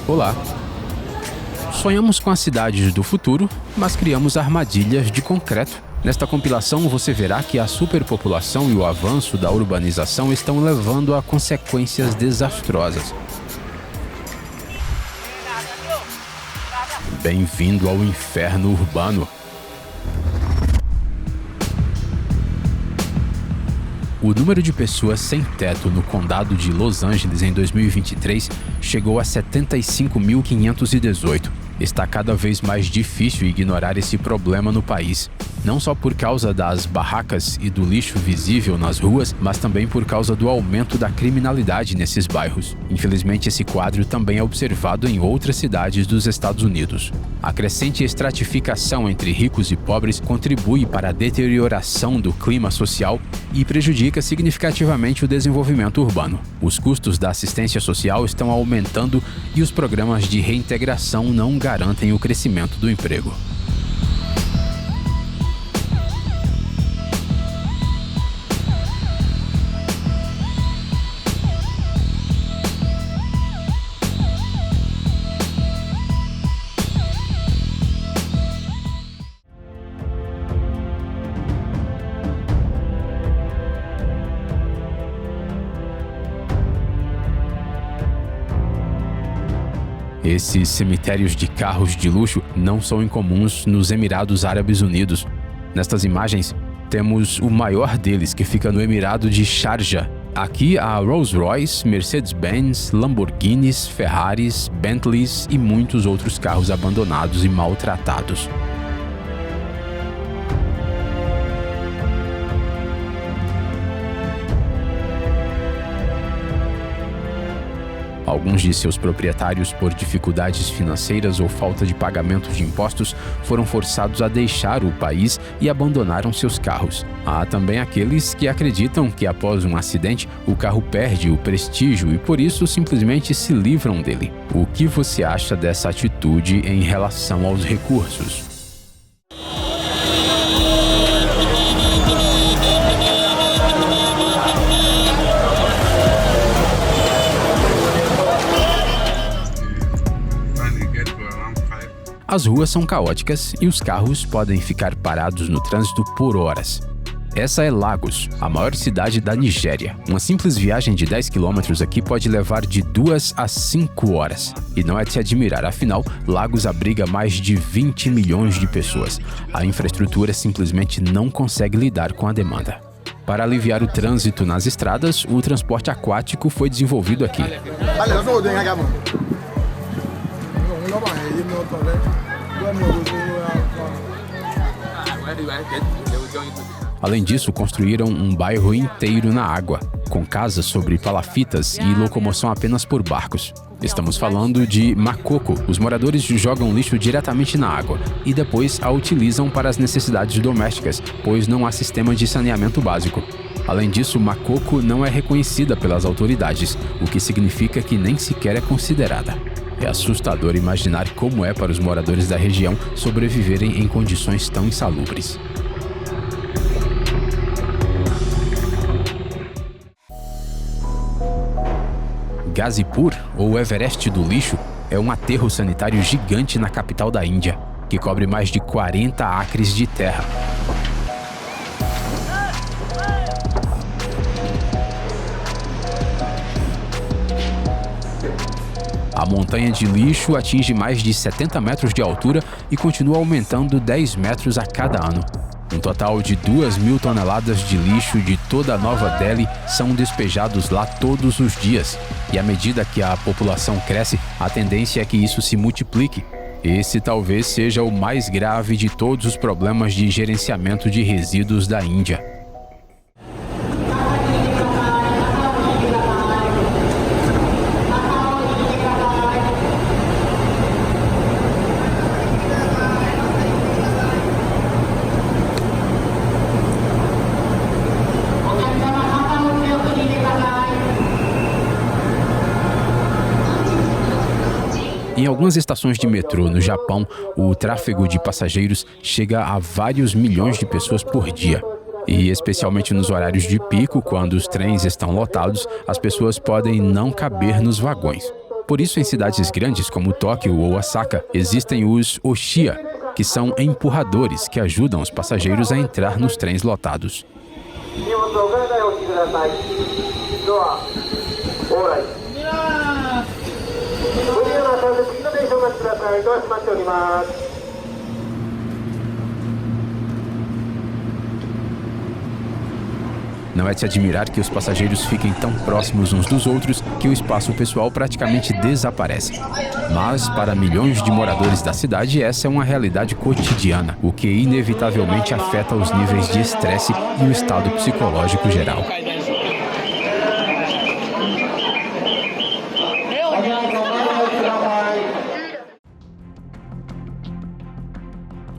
Olá! Sonhamos com as cidades do futuro, mas criamos armadilhas de concreto. Nesta compilação você verá que a superpopulação e o avanço da urbanização estão levando a consequências desastrosas. Bem-vindo ao inferno urbano. O número de pessoas sem teto no condado de Los Angeles em 2023 chegou a 75.518. Está cada vez mais difícil ignorar esse problema no país, não só por causa das barracas e do lixo visível nas ruas, mas também por causa do aumento da criminalidade nesses bairros. Infelizmente, esse quadro também é observado em outras cidades dos Estados Unidos. A crescente estratificação entre ricos e pobres contribui para a deterioração do clima social e prejudica significativamente o desenvolvimento urbano. Os custos da assistência social estão aumentando e os programas de reintegração não garantem o crescimento do emprego. Esses cemitérios de carros de luxo não são incomuns nos Emirados Árabes Unidos. Nestas imagens, temos o maior deles, que fica no Emirado de Sharjah. Aqui há Rolls-Royce, Mercedes-Benz, Lamborghinis, Ferraris, Bentleys e muitos outros carros abandonados e maltratados. Alguns de seus proprietários, por dificuldades financeiras ou falta de pagamento de impostos, foram forçados a deixar o país e abandonaram seus carros. Há também aqueles que acreditam que após um acidente, o carro perde o prestígio e por isso simplesmente se livram dele. O que você acha dessa atitude em relação aos recursos? As ruas são caóticas e os carros podem ficar parados no trânsito por horas. Essa é Lagos, a maior cidade da Nigéria. Uma simples viagem de 10 quilômetros aqui pode levar de 2 a 5 horas. E não é de se admirar, afinal, Lagos abriga mais de 20 milhões de pessoas. A infraestrutura simplesmente não consegue lidar com a demanda. Para aliviar o trânsito nas estradas, o transporte aquático foi desenvolvido aqui. Além disso, construíram um bairro inteiro na água, com casas sobre palafitas e locomoção apenas por barcos. Estamos falando de Makoko. Os moradores jogam lixo diretamente na água e depois a utilizam para as necessidades domésticas, pois não há sistema de saneamento básico. Além disso, Makoko não é reconhecida pelas autoridades, o que significa que nem sequer é considerada. É assustador imaginar como é para os moradores da região sobreviverem em condições tão insalubres. Ghazipur, ou Everest do lixo, é um aterro sanitário gigante na capital da Índia, que cobre mais de 40 acres de terra. A montanha de lixo atinge mais de 70 metros de altura e continua aumentando 10 metros a cada ano. Um total de 2.000 toneladas de lixo de toda a Nova Delhi são despejados lá todos os dias. E à medida que a população cresce, a tendência é que isso se multiplique. Esse talvez seja o mais grave de todos os problemas de gerenciamento de resíduos da Índia. Em algumas estações de metrô no Japão, o tráfego de passageiros chega a vários milhões de pessoas por dia. E especialmente nos horários de pico, quando os trens estão lotados, as pessoas podem não caber nos vagões. Por isso, em cidades grandes como Tóquio ou Osaka, existem os Oshiya, que são empurradores que ajudam os passageiros a entrar nos trens lotados. Não é de se admirar que os passageiros fiquem tão próximos uns dos outros que o espaço pessoal praticamente desaparece. Mas, para milhões de moradores da cidade, essa é uma realidade cotidiana, o que inevitavelmente afeta os níveis de estresse e o estado psicológico geral.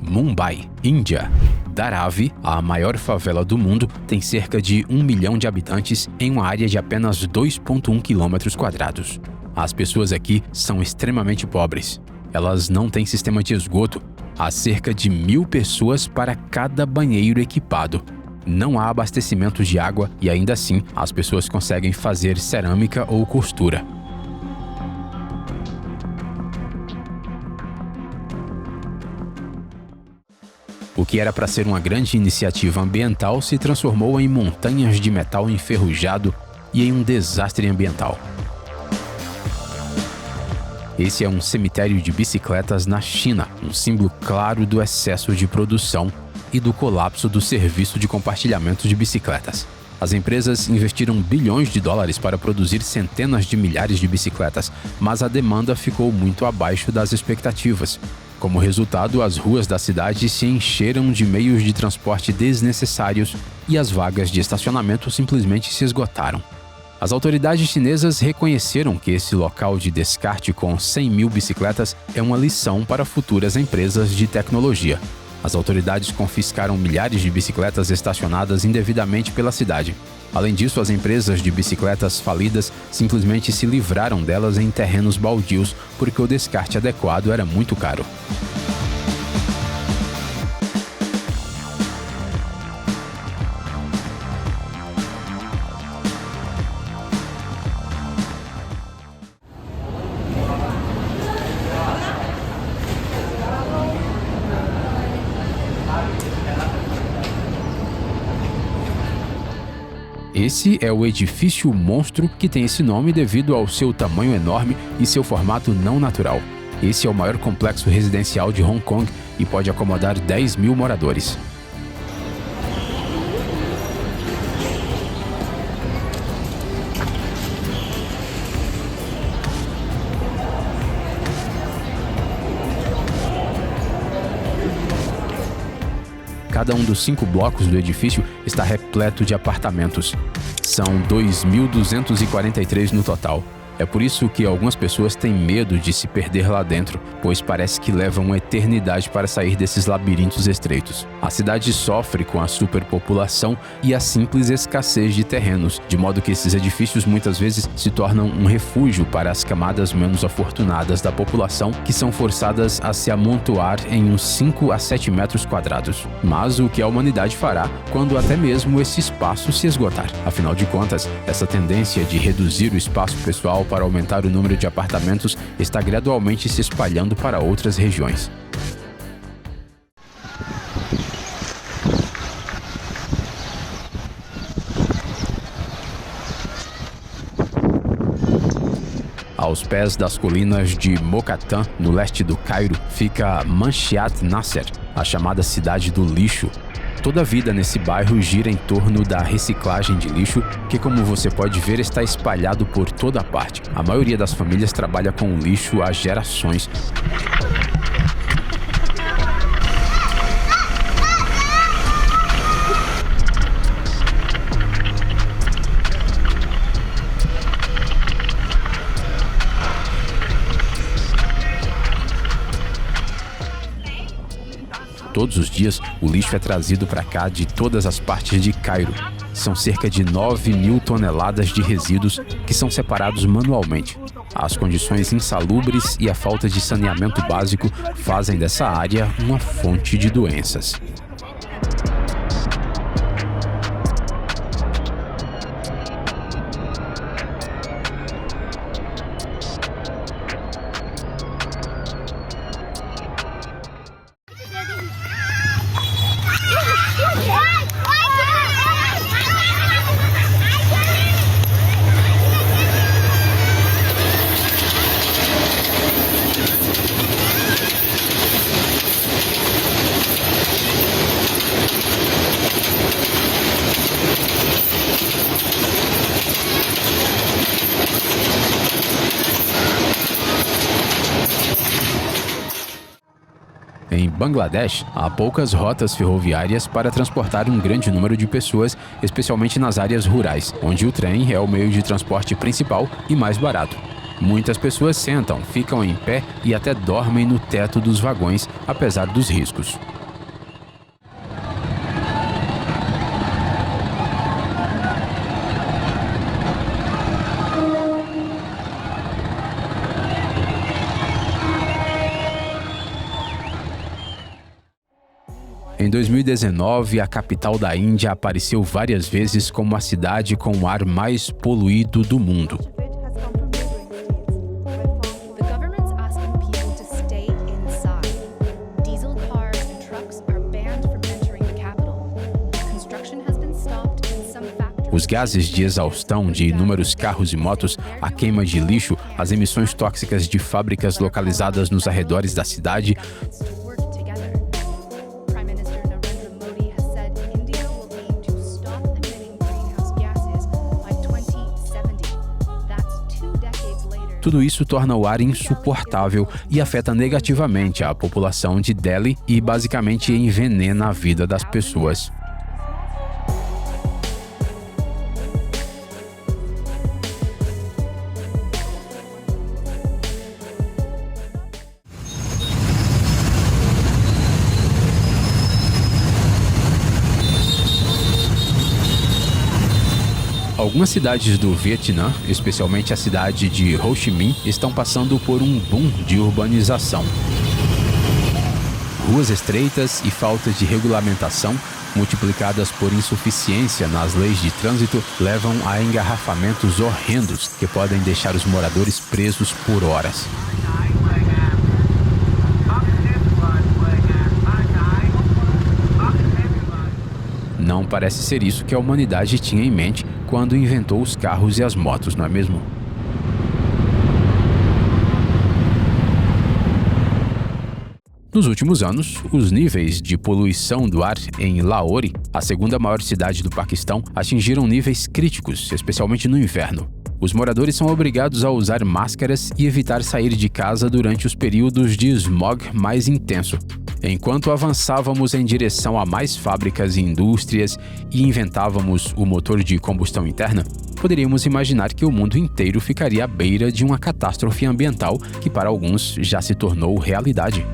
Mumbai, Índia. Dharavi, a maior favela do mundo, tem cerca de 1 milhão de habitantes em uma área de apenas 2,1 km². As pessoas aqui são extremamente pobres. Elas não têm sistema de esgoto. Há cerca de 1.000 pessoas para cada banheiro equipado. Não há abastecimento de água e ainda assim as pessoas conseguem fazer cerâmica ou costura. O que era para ser uma grande iniciativa ambiental se transformou em montanhas de metal enferrujado e em um desastre ambiental. Esse é um cemitério de bicicletas na China, um símbolo claro do excesso de produção e do colapso do serviço de compartilhamento de bicicletas. As empresas investiram bilhões de dólares para produzir centenas de milhares de bicicletas, mas a demanda ficou muito abaixo das expectativas. Como resultado, as ruas da cidade se encheram de meios de transporte desnecessários e as vagas de estacionamento simplesmente se esgotaram. As autoridades chinesas reconheceram que esse local de descarte com 100.000 bicicletas é uma lição para futuras empresas de tecnologia. As autoridades confiscaram milhares de bicicletas estacionadas indevidamente pela cidade. Além disso, as empresas de bicicletas falidas simplesmente se livraram delas em terrenos baldios porque o descarte adequado era muito caro. Esse é o edifício monstro que tem esse nome devido ao seu tamanho enorme e seu formato não natural. Esse é o maior complexo residencial de Hong Kong e pode acomodar 10.000 moradores. Cada um dos 5 blocos do edifício está repleto de apartamentos. São 2.243 no total. É por isso que algumas pessoas têm medo de se perder lá dentro, pois parece que leva uma eternidade para sair desses labirintos estreitos. A cidade sofre com a superpopulação e a simples escassez de terrenos, de modo que esses edifícios muitas vezes se tornam um refúgio para as camadas menos afortunadas da população, que são forçadas a se amontoar em uns 5 a 7 metros quadrados. Mas o que a humanidade fará quando até mesmo esse espaço se esgotar? Afinal de contas, essa tendência de reduzir o espaço pessoal para aumentar o número de apartamentos está gradualmente se espalhando para outras regiões. Aos pés das colinas de Mokattam, no leste do Cairo, fica Manshiat Nasser, a chamada cidade do lixo. Toda a vida nesse bairro gira em torno da reciclagem de lixo, que, como você pode ver, está espalhado por toda parte. A maioria das famílias trabalha com o lixo há gerações. Todos os dias, o lixo é trazido para cá de todas as partes de Cairo. São cerca de 9.000 toneladas de resíduos que são separados manualmente. As condições insalubres e a falta de saneamento básico fazem dessa área uma fonte de doenças. Em Bangladesh, há poucas rotas ferroviárias para transportar um grande número de pessoas, especialmente nas áreas rurais, onde o trem é o meio de transporte principal e mais barato. Muitas pessoas sentam, ficam em pé e até dormem no teto dos vagões, apesar dos riscos. Em 2019, a capital da Índia apareceu várias vezes como a cidade com o ar mais poluído do mundo. Os gases de exaustão de inúmeros carros e motos, a queima de lixo, as emissões tóxicas de fábricas localizadas nos arredores da cidade, tudo isso torna o ar insuportável e afeta negativamente a população de Delhi e basicamente envenena a vida das pessoas. Algumas cidades do Vietnã, especialmente a cidade de Ho Chi Minh, estão passando por um boom de urbanização. Ruas estreitas e falta de regulamentação, multiplicadas por insuficiência nas leis de trânsito, levam a engarrafamentos horrendos que podem deixar os moradores presos por horas. Não parece ser isso que a humanidade tinha em mente quando inventou os carros e as motos, não é mesmo? Nos últimos anos, os níveis de poluição do ar em Lahore, a segunda maior cidade do Paquistão, atingiram níveis críticos, especialmente no inverno. Os moradores são obrigados a usar máscaras e evitar sair de casa durante os períodos de smog mais intenso. Enquanto avançávamos em direção a mais fábricas e indústrias e inventávamos o motor de combustão interna, poderíamos imaginar que o mundo inteiro ficaria à beira de uma catástrofe ambiental que para alguns já se tornou realidade.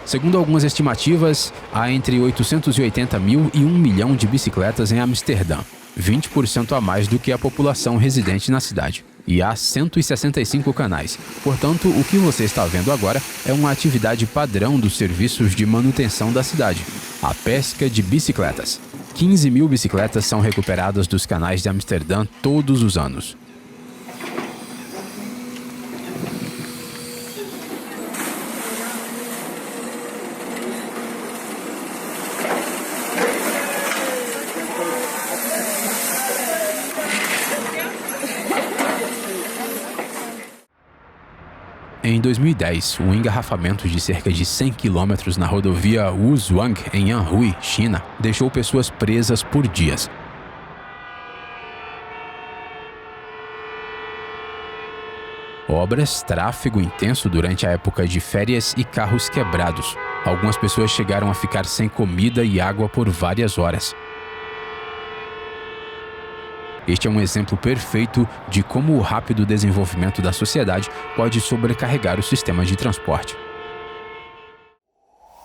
Segundo algumas estimativas, há entre 880 mil e 1 milhão de bicicletas em Amsterdã, 20% a mais do que a população residente na cidade. E há 165 canais. Portanto, o que você está vendo agora é uma atividade padrão dos serviços de manutenção da cidade: a pesca de bicicletas. 15 mil bicicletas são recuperadas dos canais de Amsterdã todos os anos. Em 2010, um engarrafamento de cerca de 100 quilômetros na rodovia Wuzhuang, em Anhui, China, deixou pessoas presas por dias. Obras, tráfego intenso durante a época de férias e carros quebrados. Algumas pessoas chegaram a ficar sem comida e água por várias horas. Este é um exemplo perfeito de como o rápido desenvolvimento da sociedade pode sobrecarregar o sistema de transporte.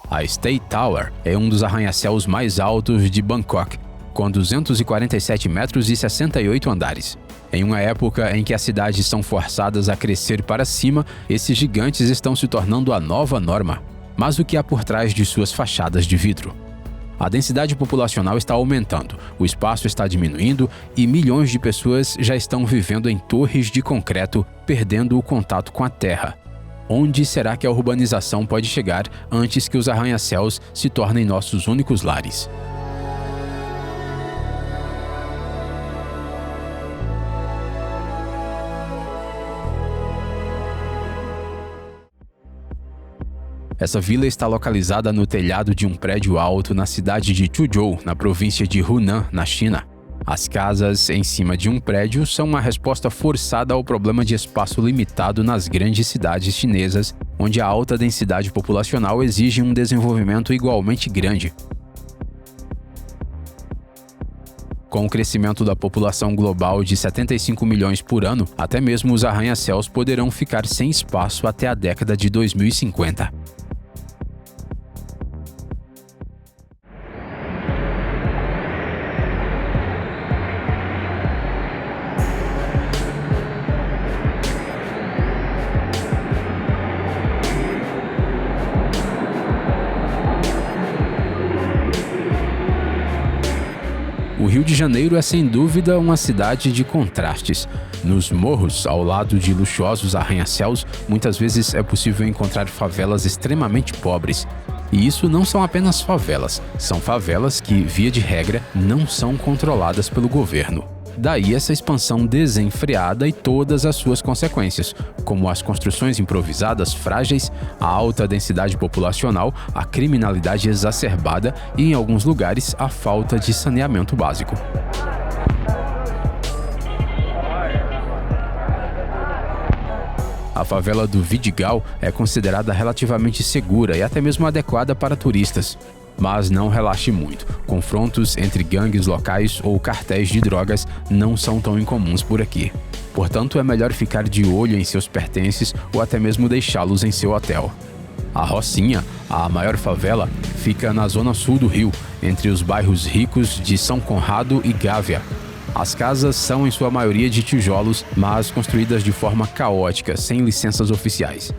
A State Tower é um dos arranha-céus mais altos de Bangkok, com 247 metros e 68 andares. Em uma época em que as cidades são forçadas a crescer para cima, esses gigantes estão se tornando a nova norma. Mas o que há por trás de suas fachadas de vidro? A densidade populacional está aumentando, o espaço está diminuindo e milhões de pessoas já estão vivendo em torres de concreto, perdendo o contato com a terra. Onde será que a urbanização pode chegar antes que os arranha-céus se tornem nossos únicos lares? Essa vila está localizada no telhado de um prédio alto na cidade de Chuzhou, na província de Hunan, na China. As casas em cima de um prédio são uma resposta forçada ao problema de espaço limitado nas grandes cidades chinesas, onde a alta densidade populacional exige um desenvolvimento igualmente grande. Com o crescimento da população global de 75 milhões por ano, até mesmo os arranha-céus poderão ficar sem espaço até a década de 2050. O Rio de Janeiro é sem dúvida uma cidade de contrastes. Nos morros, ao lado de luxuosos arranha-céus, muitas vezes é possível encontrar favelas extremamente pobres. E isso não são apenas favelas, são favelas que, via de regra, não são controladas pelo governo. Daí essa expansão desenfreada e todas as suas consequências, como as construções improvisadas frágeis, a alta densidade populacional, a criminalidade exacerbada e, em alguns lugares, a falta de saneamento básico. A favela do Vidigal é considerada relativamente segura e até mesmo adequada para turistas. Mas não relaxe muito. Confrontos entre gangues locais ou cartéis de drogas não são tão incomuns por aqui. Portanto, é melhor ficar de olho em seus pertences ou até mesmo deixá-los em seu hotel. A Rocinha, a maior favela, fica na zona sul do Rio, entre os bairros ricos de São Conrado e Gávea. As casas são em sua maioria de tijolos, mas construídas de forma caótica, sem licenças oficiais.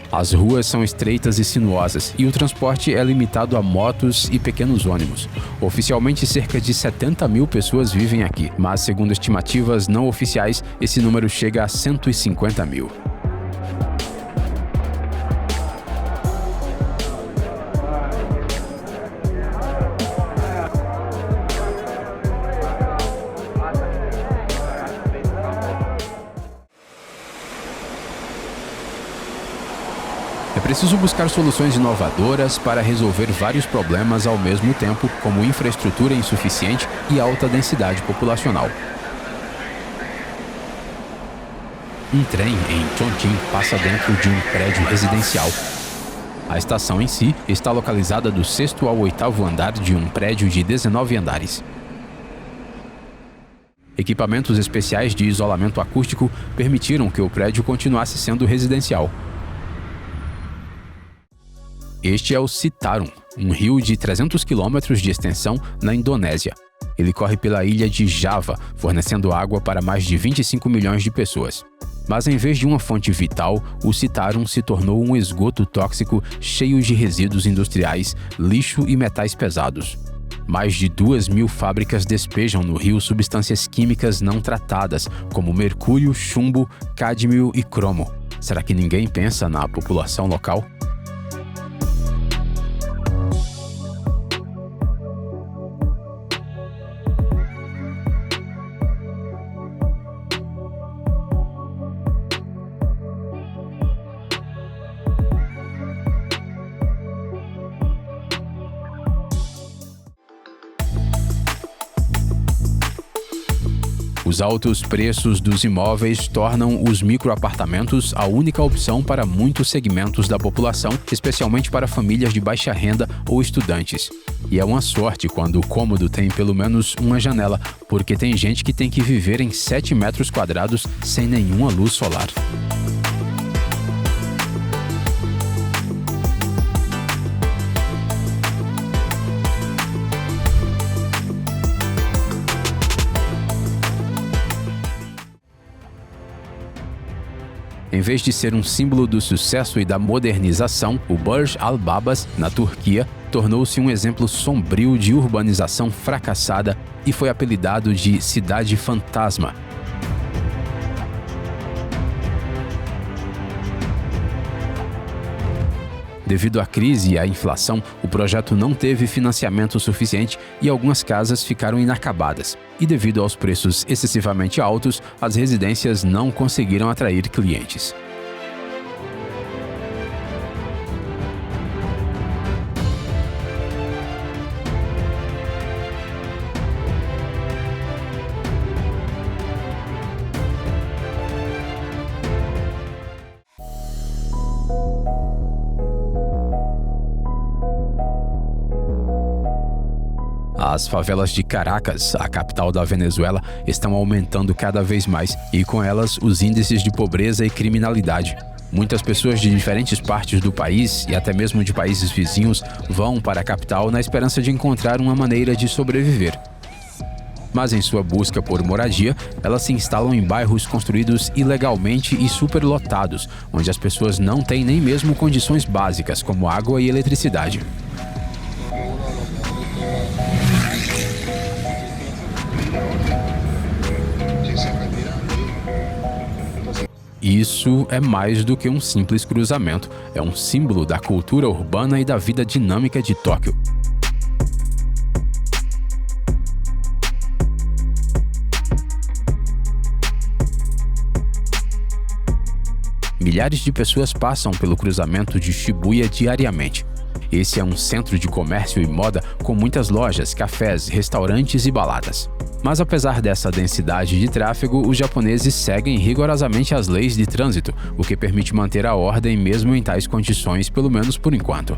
As ruas são estreitas e sinuosas e o transporte é limitado a motos e pequenos ônibus. Oficialmente, cerca de 70 mil pessoas vivem aqui, mas segundo estimativas não oficiais, esse número chega a 150 mil. É preciso buscar soluções inovadoras para resolver vários problemas ao mesmo tempo, como infraestrutura insuficiente e alta densidade populacional. Um trem em Chongqing passa dentro de um prédio residencial. A estação em si está localizada do 6º ao 8º andar de um prédio de 19 andares. Equipamentos especiais de isolamento acústico permitiram que o prédio continuasse sendo residencial. Este é o Citarum, um rio de 300 quilômetros de extensão na Indonésia. Ele corre pela ilha de Java, fornecendo água para mais de 25 milhões de pessoas. Mas em vez de uma fonte vital, o Citarum se tornou um esgoto tóxico cheio de resíduos industriais, lixo e metais pesados. Mais de 2.000 fábricas despejam no rio substâncias químicas não tratadas, como mercúrio, chumbo, cádmio e cromo. Será que ninguém pensa na população local? Os altos preços dos imóveis tornam os microapartamentos a única opção para muitos segmentos da população, especialmente para famílias de baixa renda ou estudantes. E é uma sorte quando o cômodo tem pelo menos uma janela, porque tem gente que tem que viver em 7 metros quadrados sem nenhuma luz solar. Em vez de ser um símbolo do sucesso e da modernização, o Burj Al Babas, na Turquia, tornou-se um exemplo sombrio de urbanização fracassada e foi apelidado de Cidade Fantasma. Devido à crise e à inflação, o projeto não teve financiamento suficiente e algumas casas ficaram inacabadas. E devido aos preços excessivamente altos, as residências não conseguiram atrair clientes. As favelas de Caracas, a capital da Venezuela, estão aumentando cada vez mais e, com elas, os índices de pobreza e criminalidade. Muitas pessoas de diferentes partes do país e até mesmo de países vizinhos vão para a capital na esperança de encontrar uma maneira de sobreviver. Mas em sua busca por moradia, elas se instalam em bairros construídos ilegalmente e superlotados, onde as pessoas não têm nem mesmo condições básicas como água e eletricidade. Isso é mais do que um simples cruzamento, é um símbolo da cultura urbana e da vida dinâmica de Tóquio. Milhares de pessoas passam pelo cruzamento de Shibuya diariamente. Esse é um centro de comércio e moda com muitas lojas, cafés, restaurantes e baladas. Mas apesar dessa densidade de tráfego, os japoneses seguem rigorosamente as leis de trânsito, o que permite manter a ordem mesmo em tais condições, pelo menos por enquanto.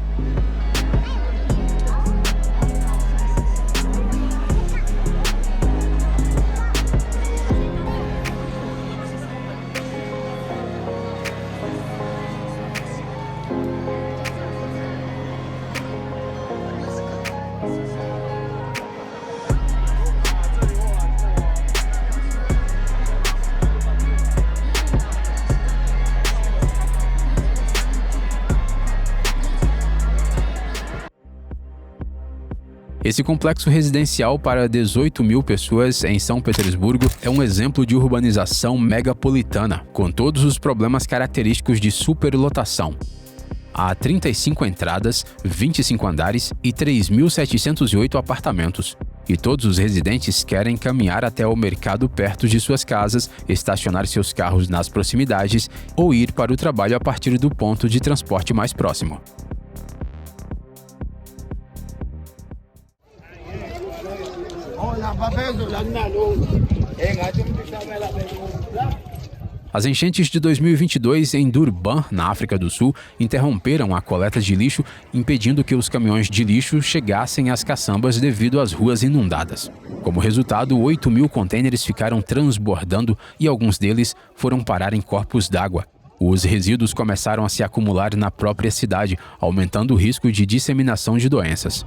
Esse complexo residencial para 18 mil pessoas em São Petersburgo é um exemplo de urbanização megapolitana, com todos os problemas característicos de superlotação. Há 35 entradas, 25 andares e 3.708 apartamentos. E todos os residentes querem caminhar até o mercado perto de suas casas, estacionar seus carros nas proximidades ou ir para o trabalho a partir do ponto de transporte mais próximo. As enchentes de 2022 em Durban, na África do Sul, interromperam a coleta de lixo, impedindo que os caminhões de lixo chegassem às caçambas devido às ruas inundadas. Como resultado, 8 mil contêineres ficaram transbordando e alguns deles foram parar em corpos d'água. Os resíduos começaram a se acumular na própria cidade, aumentando o risco de disseminação de doenças.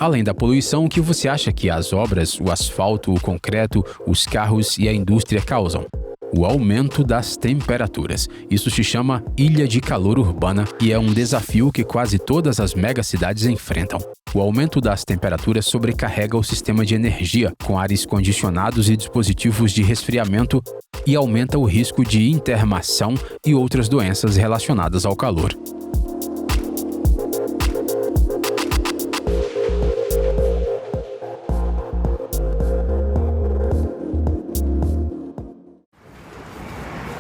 Além da poluição, o que você acha que as obras, o asfalto, o concreto, os carros e a indústria causam? O aumento das temperaturas. Isso se chama ilha de calor urbana e é um desafio que quase todas as megacidades enfrentam. O aumento das temperaturas sobrecarrega o sistema de energia, com ares condicionados e dispositivos de resfriamento, e aumenta o risco de intermação e outras doenças relacionadas ao calor.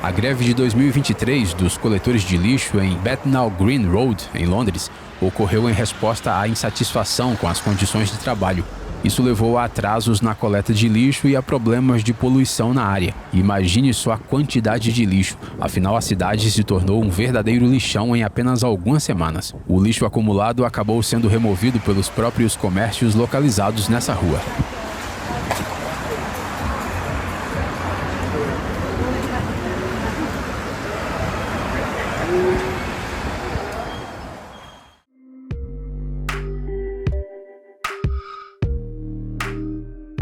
A greve de 2023 dos coletores de lixo em Bethnal Green Road, em Londres, ocorreu em resposta à insatisfação com as condições de trabalho. Isso levou a atrasos na coleta de lixo e a problemas de poluição na área. Imagine só a quantidade de lixo, afinal a cidade se tornou um verdadeiro lixão em apenas algumas semanas. O lixo acumulado acabou sendo removido pelos próprios comércios localizados nessa rua.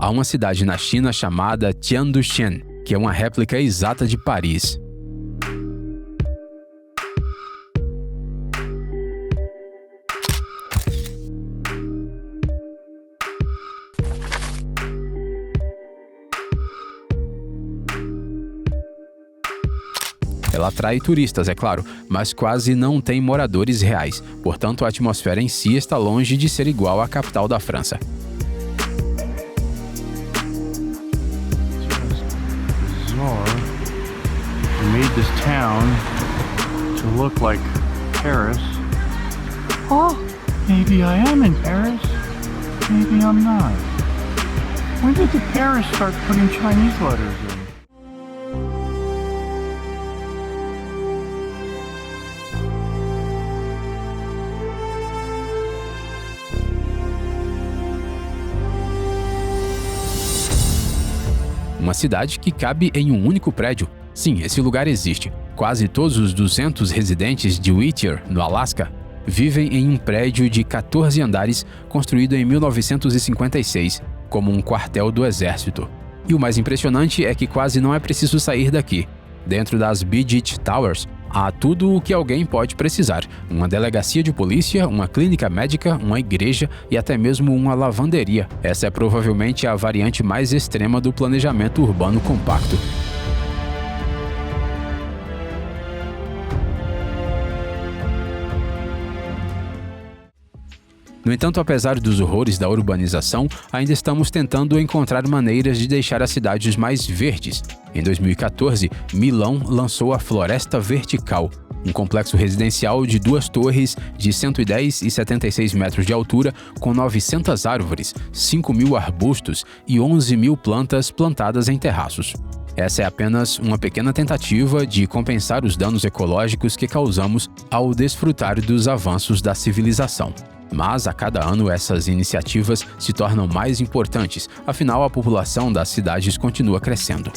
Há uma cidade na China chamada Tiandushen, que é uma réplica exata de Paris. Ela atrai turistas, é claro, mas quase não tem moradores reais. Portanto, a atmosfera em si está longe de ser igual à capital da França. Made this town to look like Paris. Oh, maybe I am in Paris. Maybe I'm not. When did the Paris start putting Chinese letters in? uma cidade que cabe em um único prédio. Sim, esse lugar existe. Quase todos os 200 residentes de Whittier, no Alasca, vivem em um prédio de 14 andares construído em 1956, como um quartel do exército. E o mais impressionante é que quase não é preciso sair daqui. Dentro das Beedit Towers, há tudo o que alguém pode precisar: uma delegacia de polícia, uma clínica médica, uma igreja e até mesmo uma lavanderia. Essa é provavelmente a variante mais extrema do planejamento urbano compacto. No entanto, apesar dos horrores da urbanização, ainda estamos tentando encontrar maneiras de deixar as cidades mais verdes. Em 2014, Milão lançou a Floresta Vertical, um complexo residencial de 2 torres de 110 e 76 metros de altura, com 900 árvores, 5.000 arbustos e 11.000 plantas plantadas em terraços. Essa é apenas uma pequena tentativa de compensar os danos ecológicos que causamos ao desfrutar dos avanços da civilização. Mas, a cada ano, essas iniciativas se tornam mais importantes, afinal, a população das cidades continua crescendo.